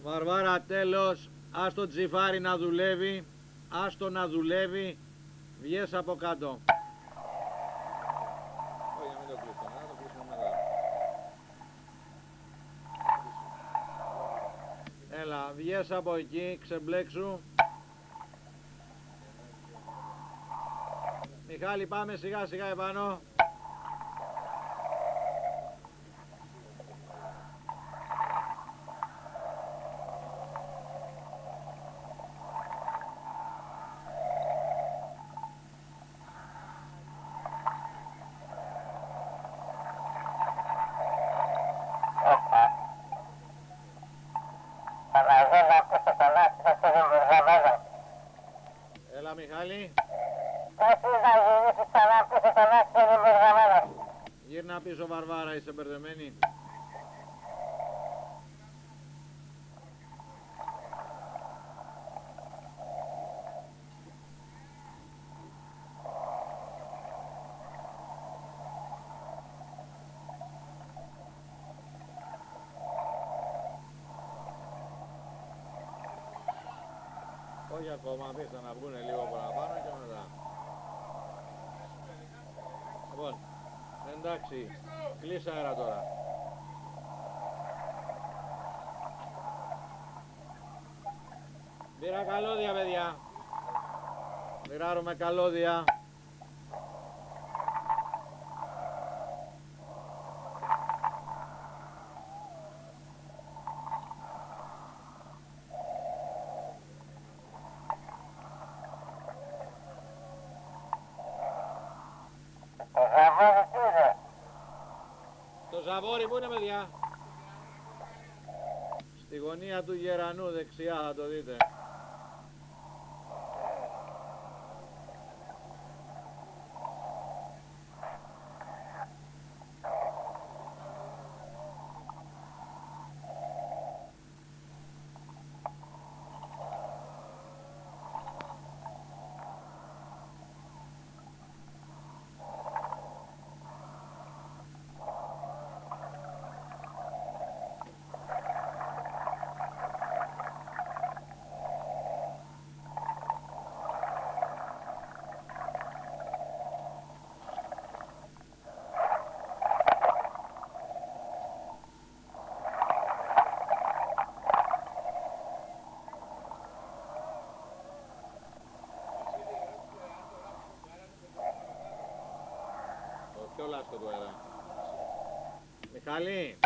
Βαρβάρα, τέλος. Ας το τσιφάρι να δουλεύει. Ας το να δουλεύει. Βγες από κάτω. Όχι, να μην το κλείσουμε. Να το κλείσουμε μετά. Έλα, βγες από εκεί, ξεμπλέξου. Μιχάλη, πάμε σιγά σιγά επάνω. Έλα, Μιχάλη. Γύρνα πίσω, Βαρβάρα, είσαι μπερδεμένη. Όχι ακόμα, αφήστε να βγουνε λίγο παραπάνω και μετά. Λοιπόν, εντάξει, κλείσα αέρα τώρα. Πήρα καλώδια, παιδιά. Μοιράρουμε καλώδια. Το ζαβόρι που είναι, παιδιά? Στη γωνία του Γερανού, δεξιά, θα το δείτε. Ποιο λάστιχο του αέρα? Μιχάλη,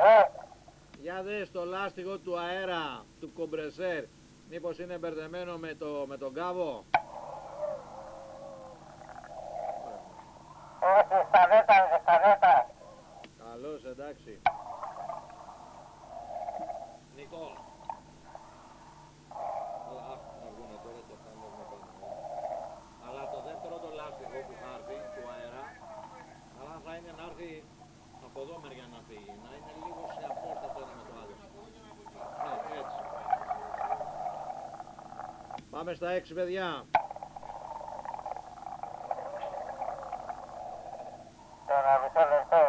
για δες το λάστιχο του αέρα, του κομπρεσέρ, μήπως είναι μπερδεμένο με τον κάβο? Όχι, στα βέτα. Καλώς, εντάξει. Νικόλ. Να βγουνε τώρα και θα ανέβουμε πάνω. Αλλά το δεύτερο το λάστιχο που θα έρθει, του αέρα, αλλά θα είναι να έρθει από εδώ μεριά να φύγει, να είναι λίγο σε απόσταση ένα με το άλλο. Ναι, έτσι. Πάμε στα 6, παιδιά. Τώρα μισό λεπτό.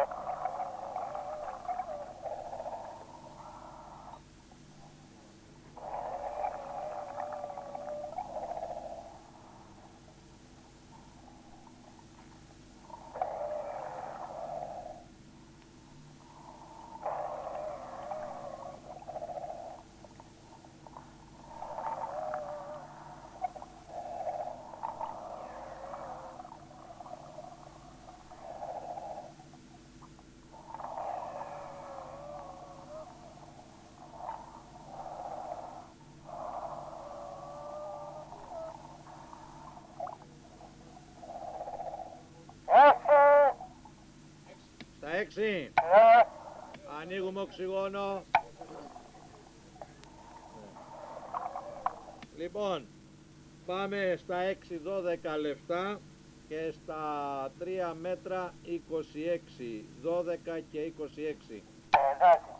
Στα 6. Ανοίγουμε οξυγόνο. Λοιπόν, πάμε στα 6-12 λεπτά και στα 3 μέτρα 26. 12 και 26. Εντάξει.